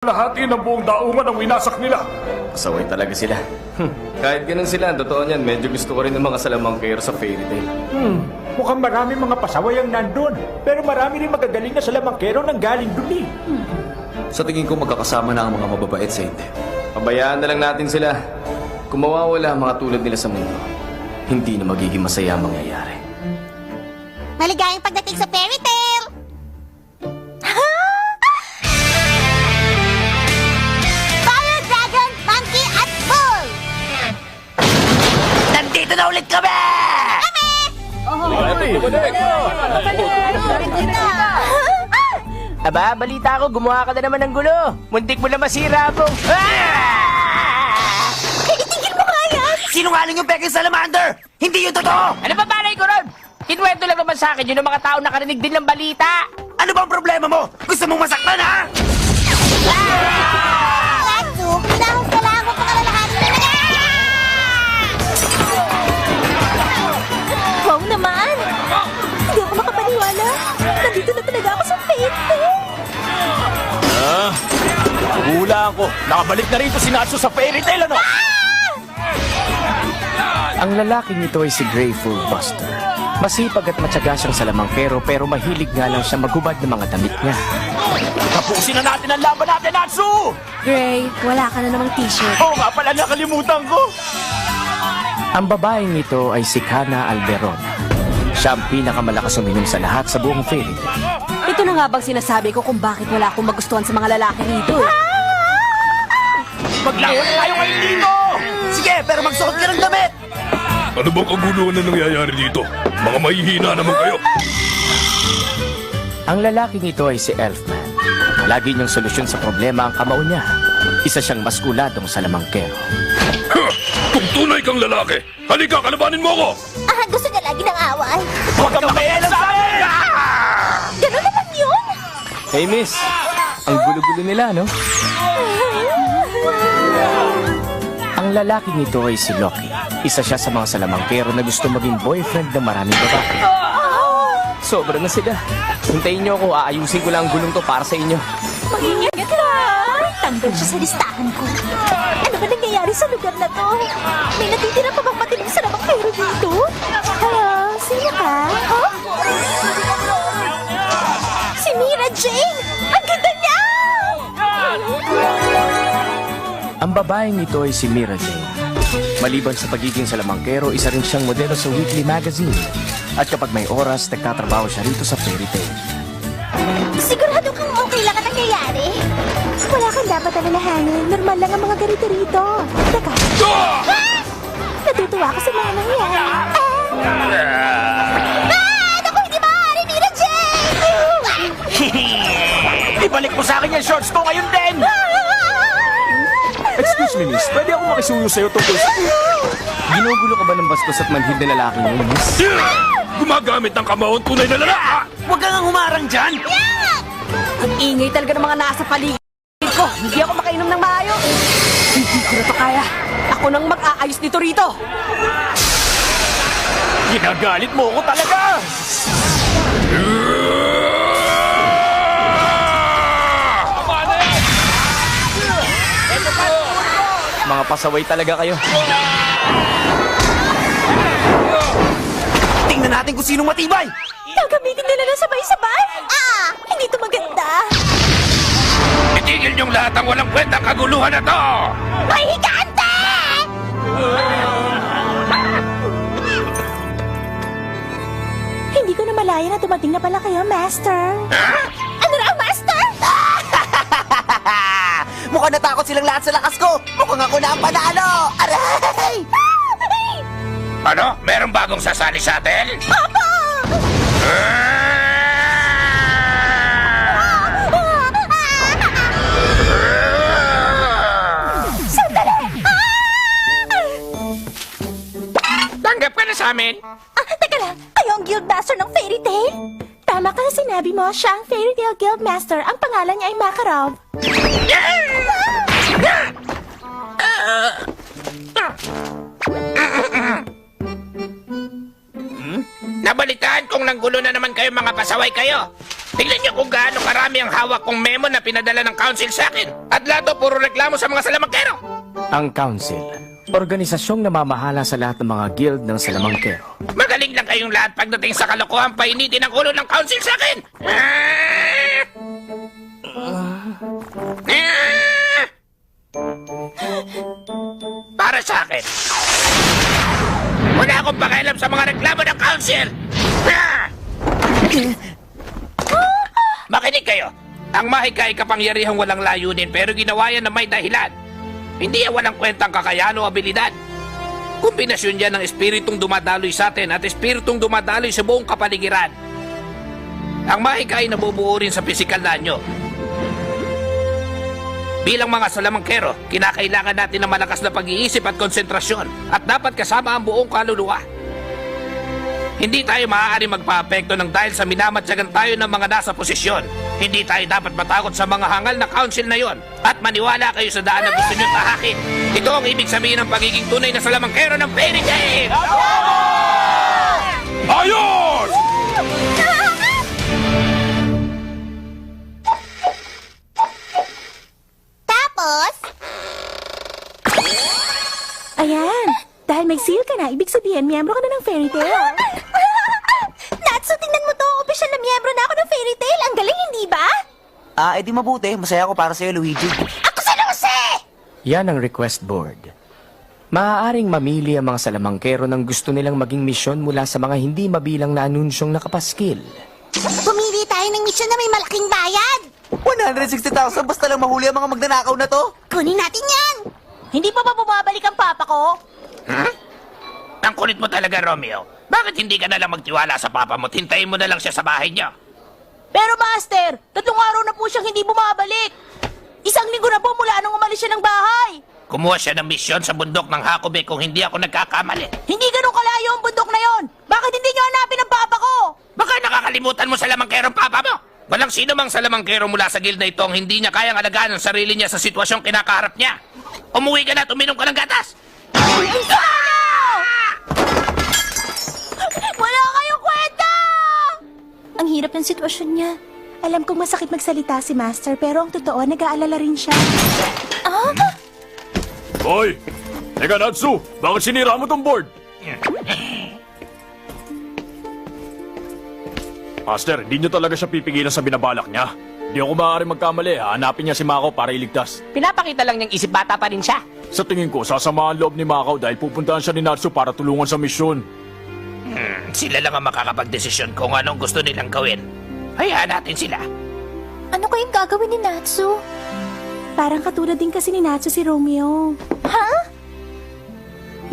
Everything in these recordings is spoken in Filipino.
Lahati ng buong daungan ang winasak nila. Pasaway talaga sila. Kahit ganun sila, totoo niyan, medyo gusto ko rin ng mga salamangkero sa fairy tale. Mukhang marami mga pasaway ang nandun. Pero marami rin magagaling na salamangkero nang galing dun eh. Sa tingin ko magkakasama na ang mga mababait sa hindi. Pabayaan na lang natin sila. Kung mawawala ang mga tulad nila sa mundo, hindi na magiging masaya ang mangyayari. Maligayang pagdating sa fairy tale! Fire Dragon, Monkey at Bull! Nandito na ulit kami! Aba, balita ko, gumawa ka na naman ng gulo. Muntik mo na masira mo. Itigil mo nga yan! Sinungaling yung peking salamander! Hindi yun totoo! Ano ba balay ko ron? Kinuwento lang naman sa akin yun ng mga tao nakarinig din ng balita. Ano bang problema mo? Gusto mong masaktan, ha? Katsu, pinahos ka lang kung pangalalahanin na Wow naman! Hindi ako makapaniwala. Nandito na talaga ako sa fairy tale. Hula ako. Nakabalik na rito si Natsu sa fairy tale, ano? Ang lalaking ito ay si Greyful Buster. Masipag at matyaga siyang salamangkero pero mahilig nga lang siya maghubad ng mga damit niya. Tapusin na natin ang laban natin, Natsu! Gray, wala ka na namang t-shirt. Oo nga pala, nakalimutan ko. Ang babaeng ito ay si Kana Alberon. Siya ang pinakamalakas uminom sa lahat sa buong fairy tale. Ito na nga bang sinasabi ko kung bakit wala akong magustuhan sa mga lalaki rito? Maglawan na tayo kayo dito! Sige, pero magsuot ka ng damit! Ano bang kaguluhan na nangyayari dito? Mga mahihina naman kayo. Ang lalaking ito ay si Elfman. Lagi niyang solusyon sa problema ang kamao niya. Isa siyang maskuladong salamangkero. Kung tunay kang lalaki, halika, kalabanin mo ako! Gusto niya lagi ng away. Huwag kang makialam sa amin! Ganun naman yun! Hey miss, ang gulo-gulo nila, no? Ang lalaking ito ay si Loki. Isa siya sa mga salamangkero na gusto maging boyfriend ng maraming babae. Sobra na sila. Hintayin niyo ako, aayusin ko lang ang gulong to para sa inyo. Mag-ingat ka! Tanggal siya sa listahan ko. Ano ba nangyayari sa lugar na to? May natitira pa bang matiling salamangkero dito? Hello? Sino ka? Huh? Si Mira Jane! Ang ganda niya! Ang babaeng ito ay si Mira Jane. Maliban sa pagiging salamangkero, isa rin siyang modelo sa weekly magazine. At kapag may oras, nagtatrabaho siya rito sa fairy tale. Sigurado kang okay lang ang nangyayari? Wala kang dapat alalahanin. Normal lang ang mga ganito rito. Teka. Natutuwa ako sa mga nangyayari. Naku, hindi maaari, Mira Jane! Ibalik mo sa akin yung shorts ko ngayon din! Excuse me, miss. Pwede ako makisuyo sa'yo tungkol sa... Ginugulo ka ba ng bastos at manhid na lalaki niyo, miss? Gumagamit ng kamaon tunay na lalaki! Huwag kang humarang dyan! Ang ingay talaga ng mga nasa paligid ko. Hindi ako makainom ng maayos. Hindi ko na to kaya. Ako nang mag-aayos nito rito. Ginagalit mo ako talaga! Mga pasaway talaga kayo. Tingnan natin kung sinong matibay! Gagamitin nila na sabay-sabay? Hindi to maganda. Itigil niyong lahat ang walang kwentang kaguluhan na to! May higante! Hindi ko na malaya na dumating na pala kayo, Master. Ano raw, Master? Mukhang natakot silang lahat sa lakas ko! Mukhang ako na ang panalo! Aray! Ano? Merong bagong sasali sa atin? Papa! Sandali! Tanggap ka na sa amin? Teka lang, kayo ang Guildmaster ng Fairy Tail? Tama ka na sinabi mo, siya ang Fairy Tail Guildmaster. Ang pangalan niya ay Makarov. Nabalitaan kong nanggulo na naman kayo mga pasaway kayo. Tingnan niyo kung gaano karami ang hawak kong memo na pinadala ng council sa akin. At lahat puro reklamo sa mga salamangkero. Ang Council, organisasyong namamahala sa lahat ng mga guild ng salamangkero. Magaling lang kayong lahat pagdating sa kalokohan, painitin ang ulo ng council sa akin. Para sa akin. Wala akong pakialam sa mga reklamo ng council. Makinig kayo. Ang mahika ay kapangyarihang walang layunin pero ginawa yan na may dahilan. Hindi yan walang kwentang kakayahan o abilidad. Kombinasyon yan ng espiritong dumadaloy sa atin at espiritong dumadaloy sa buong kapaligiran. Ang mahika ay nabubuo rin sa pisikal na anyo. Bilang mga salamangkero, kinakailangan natin ng malakas na pag-iisip at konsentrasyon at dapat kasama ang buong kaluluwa. Hindi tayo maaari magpa-apekto ng dahil sa minamatyagan tayo ng mga nasa posisyon. Hindi tayo dapat matakot sa mga hangal na council na yon at maniwala kayo sa daan na gusto nyo tahakin. Ito ang ibig sabihin ng pagiging tunay na salamangkero ng Fairy Tail! Ayos! Tapos? Ayan. Dahil may seal ka na, ibig sabihin, miyembro ka na ng Fairy Tail. Natsu, tingnan mo to. Opisyal na miyembro na ako ng Fairy Tail. Ang galing, hindi ba? Edi mabuti. Masaya ako para sa'yo, Luigi. Ako sa Jose! Yan ang request board. Maaaring mamili ang mga salamangkero ng gusto nilang maging misyon mula sa mga hindi mabilang na anunsyong nakapaskil. Pumili tayo ng misyon na may malaking bayad. 160,000 basta lang mahuli ang mga magnanakaw na to? Kunin natin yan. Hindi pa ba bumabalik ang papa ko? Ang kulit mo talaga, Romeo. Bakit hindi ka na lang magtiwala sa papa mo? Hintayin mo na lang siya sa bahay niya. Pero Master, 3 araw na po siyang hindi bumabalik. 1 linggo na po mula nung umalis siya ng bahay. Kumuha siya ng misyon sa bundok ng Hakobe kung hindi ako nagkakamali. Hindi ganun kalayo ang bundok na yon. Bakit hindi niyo hanapin ang papa ko? Baka nakakalimutan mo sa lamangkerong papa mo. Walang sino mang salamangkero mula sa guild na ito ang hindi niya kayang alagaan ang sarili niya sa sitwasyong kinakaharap niya. Umuwi ka na at uminom ka ng gatas. Wala kayong kwenta! Ang hirap ng sitwasyon niya. Alam kong masakit magsalita si Master, pero ang totoo, nag-aalala rin siya. Ah? Hoy! Teka, Natsu! Bakit sinira mo tong board? Master, hindi niyo talaga siya pipigilan sa binabalak niya. Hindi ako maaaring magkamali. Hanapin niya si Mako para iligtas. Pinapakita lang niyang isip bata pa rin siya. Sa tingin ko, sasama ang loob ni Mako dahil pupuntahan siya ni Natsu para tulungan sa misyon. Sila lang ang makakapagdesisyon kung anong gusto nilang gawin. Hayaan natin sila. Ano kayong gagawin ni Natsu? Parang katulad din kasi ni Natsu si Romeo. Ha?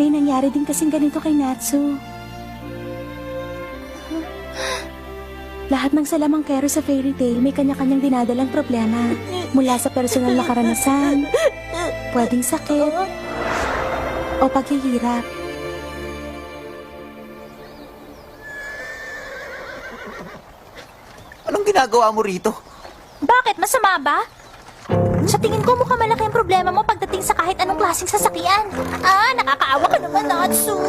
May nangyari din kasing ganito kay Natsu. Lahat ng salamangkero sa Fairy Tail may kanya-kanyang dinadalang problema. Mula sa personal na karanasan, pwedeng sakit, o paghihirap. Anong ginagawa mo rito? Bakit? Masama ba? Sa tingin ko mukhang malaki ang problema mo pagdating sa kahit anong klaseng sasakyan. Nakakaawa ka naman, Natsu.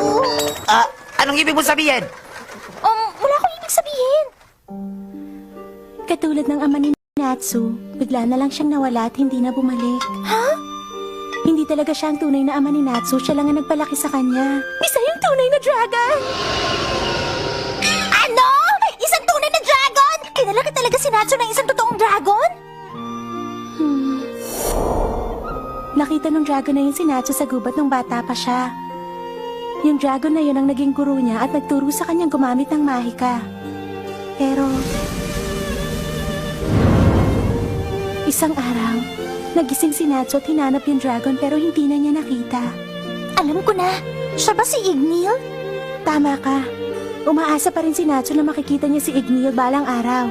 Anong ibig mo sabihin? Wala akong ibig sabihin. Katulad ng ama ni Natsu, bigla na lang siyang nawala at hindi na bumalik. Ha? Hindi talaga siya ang tunay na ama ni Natsu, siya lang ang nagpalaki sa kanya. Isa yung tunay na dragon! Ano? Isang tunay na dragon? Kinalaki talaga si Natsu ng isang totoong dragon? Nakita ng dragon na yun si Natsu sa gubat nung bata pa siya. Yung dragon na yun ang naging guru niya at nagturo sa kanyang gumamit ng mahika. Pero isang araw, nagising si Natsu at hinanap yung dragon pero hindi na niya nakita. Alam ko na, siya ba si Ignil? Tama ka. Umaasa pa rin si Natsu na makikita niya si Ignil balang araw.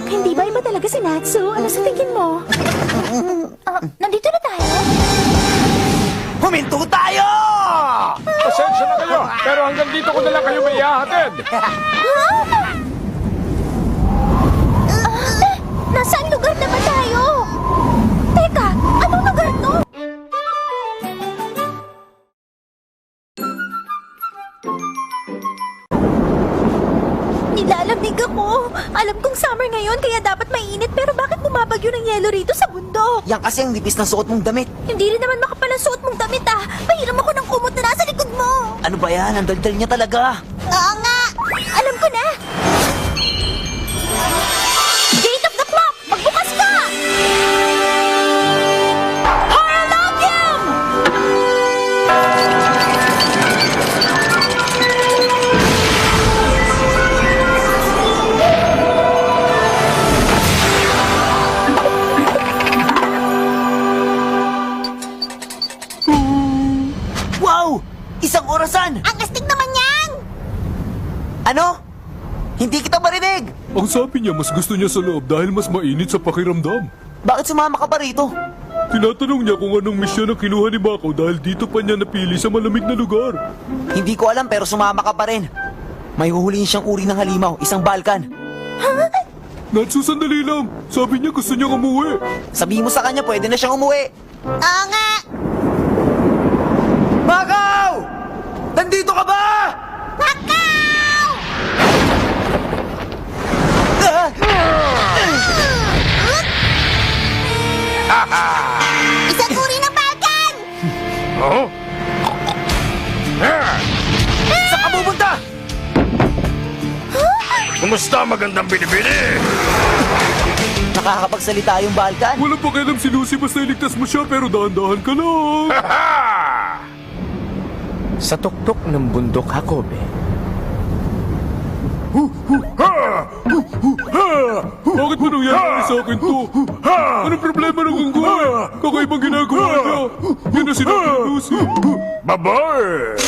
Hindi ba iba talaga si Natsu? Ano sa tingin mo? Nandito na tayo? Huminto tayo! Pasensya na kayo, pero hanggang dito ko na lang kayo may ihahatid. Nasaan lugar na ba tayo? Teka, anong lugar to? Nilalamig ako. Alam kong summer ngayon kaya dapat mainit pero bakit bumabagyo ng yelo rito sa bundok? Yan kasi ang nipis ng suot mong damit. Hindi rin naman makapal ang suot mong damit ah. Pahiram ako ng kumot na nasa likod mo. Ano ba yan? Ang daldal niya talaga. Oo nga. Alam ko na. Gate of the clock! Magbukas ka! Horologium! Wow! Isang orasan! Ang astig naman yan! Ano? Hindi kita marinig! Ang sabi niya, mas gusto niya sa loob dahil mas mainit sa pakiramdam. Bakit sumama ka pa rito? Tinatanong niya kung anong misyon ang kinuha ni Mako dahil dito pa niya napili sa malamig na lugar. Hindi ko alam pero sumama ka pa rin. May huhulihin siyang uri ng halimaw, isang balkan. Natsu, sandali lang. Sabi niya gusto niyang umuwi. Sabihin mo sa kanya pwede na siyang umuwi. Oo nga! Makaw! Nandito ka ba? Makaw! Isang uri ng balkan! Saan ka pupunta? Kumusta magandang binibini? Nakakapagsalita yung balkan? Walang pakialam si Lucy basta iligtas mo siya pero dahan-dahan ka lang. Sa tuktok ng bundok Hakobe, Bakit mo nangyayari sa akin to? Anong problema ng unggoy? Kakaibang ginagawa niya. Yan na sinabi ni Lucy. Babae!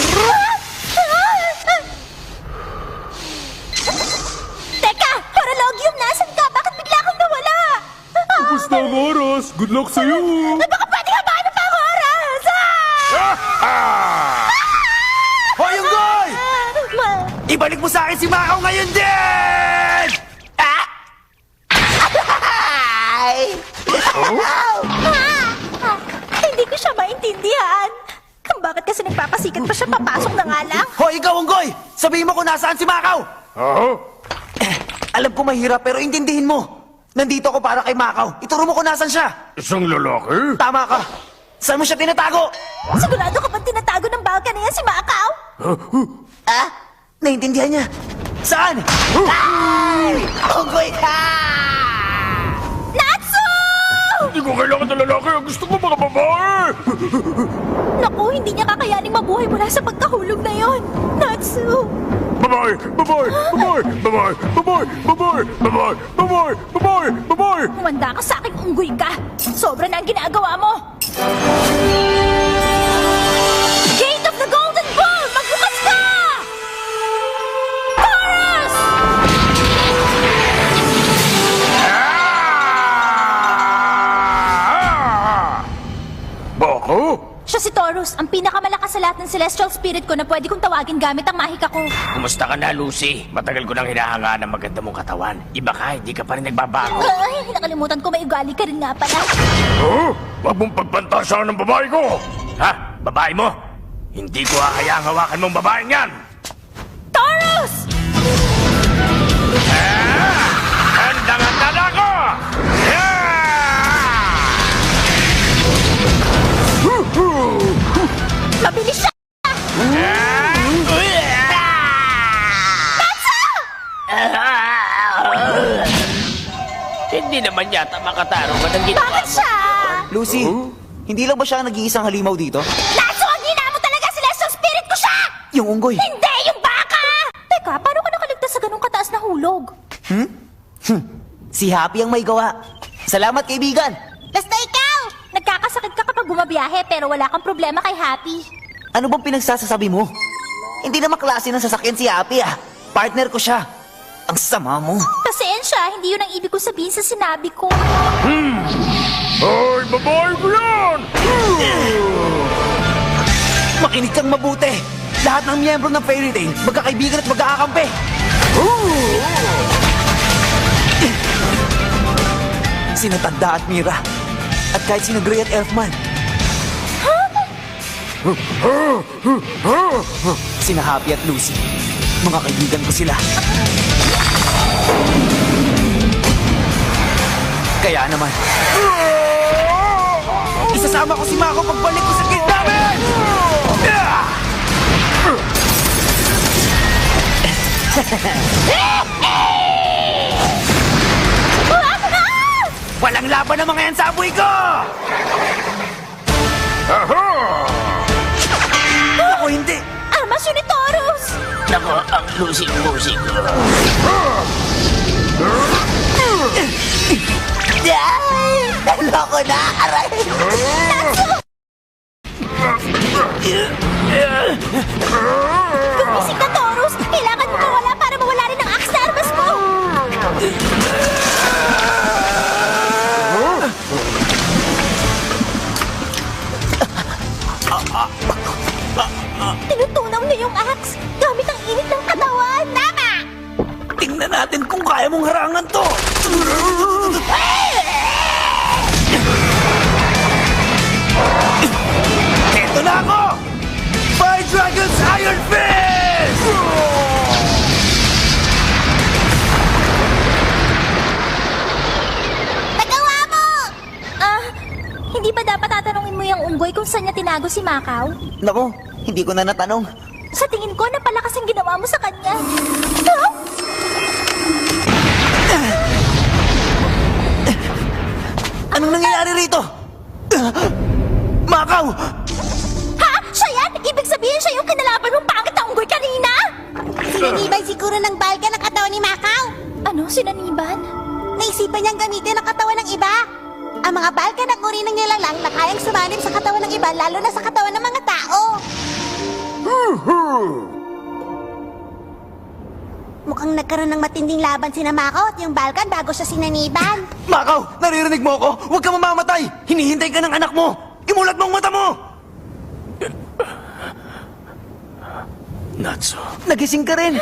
Teka! Horologium, nasan ka? Bakit bigla kang nawala? Basta ang oras. Good luck sa'yo. Baka pwede ka ba pa ang oras? Hoy, unggoy! Ibalik mo sa akin si Makaw ngayon din! Ah! Ay! Hindi ko siya maintindihan. Kung bakit kasi nagpapasikat pa siya papasok na nga lang? Hoy, ikaw, unggoy! Sabihin mo kung nasaan si Makaw! Alam ko mahirap pero intindihin mo. Nandito ako para kay Makaw. Ituro mo kung nasan siya. Isang lalaki? Tama ka. Saan mo siya tinatago? Sigurado ka bang tinatago ng balkan na yan si Makaw? Ah? Naintindihan niya. Saan? Ay! Unggoy ka! Natsu! Hindi ko kailangan ng lalaki. Ang gusto ko mga babae. Naku, hindi niya kakayaning mabuhay mula sa pagkahulog na yon. Natsu! Babae! Babae! Babae! Babae! Babae! Babae! Babae! Babae! Babae! Babae! Humanda ka sa aking unggoy ka. Sobra na ang ginagawa mo. Gate of the Golden Bull! Magbukas ka! Taurus! Bako? Siya si Taurus, ang pinakamalakas sa lahat ng celestial spirit ko na pwede kong tawagin gamit ang mahika ko. Kumusta ka na, Lucy? Matagal ko nang hinahangaan ng maganda mong katawan. Iba ka, hindi ka pa rin nagbabago. Ay, nakalimutan ko may ugali ka rin nga pala. Oh? Huwag mong pagpantasyahan ng babae ko! Ha? Babae mo? Hindi ko kaya hawakan mong babaeng yan! Taurus! Handang-handa na ako! Mabilis siya! Hindi naman yata makatarong ka ng ginawa Bakit mo. siya? Lucy, hindi lang ba siya ang nag-iisang halimaw dito? Natsu, ang hina mo talaga! Celestial spirit ko siya! Yung unggoy. Hindi, yung baka! Teka, paano ka nakaligtas sa ganung kataas na hulog? Si Happy ang may gawa. Salamat, kaibigan. Basta ikaw! Nagkakasakit ka kapag bumabiyahe pero wala kang problema kay Happy. Ano bang pinagsasabi mo? Hindi naman klase ng sasakyan si Happy ah. Partner ko siya. Ang sama mo. Pasensya, hindi yun ang ibig ko sabihin sa sinabi ko. Ay, babae ko yan! Makinig kang mabuti. Lahat ng miyembro ng Fairy Tail, magkakaibigan at magkakakampi. Sina Tanda at Mira. At kahit sina Gray at Elfman. Sina Happy at Lucy. Mga kaibigan ko sila. Kaya naman. Isasama ko si Mako pagbalik ko sa gate namin! Walang laban ang mga yan sa amoy ko! Ako hindi! Ama Sunitoros! Nako, ang lusing-lusing ko. Naloko na! Aray! Gumising ka, Taurus! Kailangan mo mawala para mawala rin ang axe na armas mo! Tinutunaw niya yung axe gamit ang init ng katawan! Tama! Tingnan natin kung kaya mong harangan to! Eto na ako! Fire Dragon's Iron Fist! Nagawa mo! Hindi ba dapat tatanungin mo yung unggoy kung saan niya tinago si Macau? Naku, hindi ko na natanong. Sa tingin ko, napalakas ang ginawa mo sa kanya. Huh? Anong nangyayari rito? Makaw! Ha? Siya yan? Ibig sabihin siya yung kinalaban ng pangit na unggoy kanina? Sinaniban siguro ng balga ng katawan ni Macau. Ano? Sinaniban? Naisipan niyang gamitin ang katawan ng iba. Ang mga balga ng uri ng nilalang na kayang sumanib sa katawan ng iba, lalo na sa katawan ng mga tao. Mukhang nagkaroon ng matinding laban si Macau at yung Balkan bago siya sinaniban. Makaw! Naririnig mo ako? Huwag ka mamamatay! Hinihintay ka ng anak mo! Imulat mo ang mata mo! Natsu, Nagising ka rin!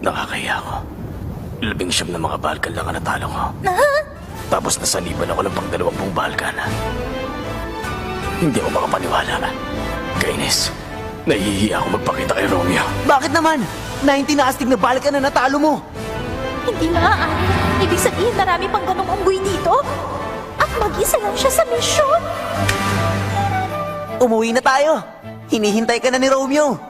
nakakaya ko. 19 na mga Balkan lang ang natalo ko. Tapos nasaniban ako ng pang-20 Balkan. Hindi ako makapaniwala. Kainis, nahihiya ako magpakita kay Romeo. Bakit naman? 19 na astig na balikan na natalo mo! Hindi maaari. Ibig sabihin marami pang ganong unggoy dito. At mag-isa lang siya sa misyon. Umuwi na tayo! Hinihintay ka na ni Romeo!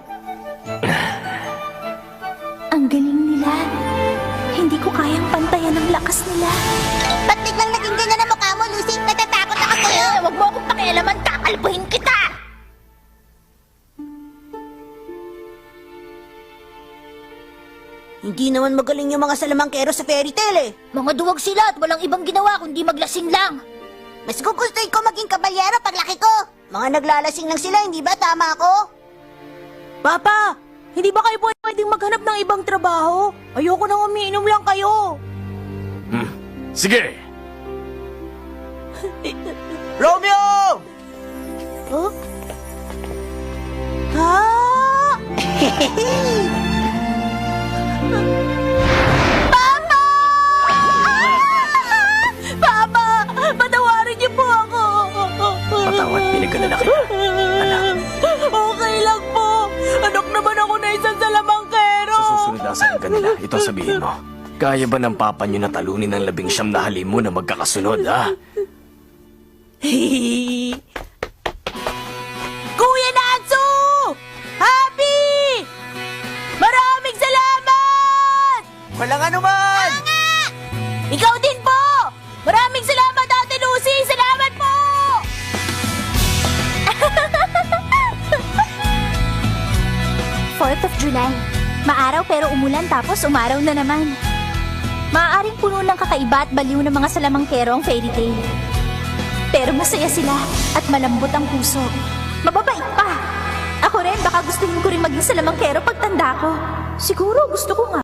Ang galing nila. Hindi ko kayang pantayan ang lakas nila. Ba't biglang naging ganyan ang mukha mo, Lucy? Natatakot ako sa'yo. Huwag mo akong pakialaman, kakalbuhin kita. Hindi naman magaling yung mga salamangkero sa fairy tale eh. Mga duwag sila at walang ibang ginawa kundi maglasing lang. Mas gugustuhin ko maging kabalyero paglaki ko. Mga naglalasing lang sila, hindi ba tama ako? Papa, hindi ba kayo pwedeng maghanap ng ibang trabaho? Ayoko nang umiinom lang kayo. Sige! Romeo! Huh? Ha? Papa! Papa! Patawarin niyo po ako! Patawad, pinag-alala kita. Anak, Okay lang po. Anak naman ako na isang salamangkero. sa susunod na saan ka nila, ito ang sabihin mo. Kaya ba ng papa niyo na talunin ang 19 na halim mo na magkakasunod, ha? Kuya Natsu! Happy! Maraming salamat! Walang anuman! Ikaw din po! Maraming salamat, Ate Lucy! Salamat po! 4th of July. Maaraw pero umulan tapos umaraw na naman. Maaaring puno ng kakaiba at baliw ng mga salamangkero ang fairy tale. Pero masaya sila at malambot ang puso. Mababait pa. Ako rin, baka gustuhin ko rin maging salamangkero pagtanda ko. Siguro gusto ko nga.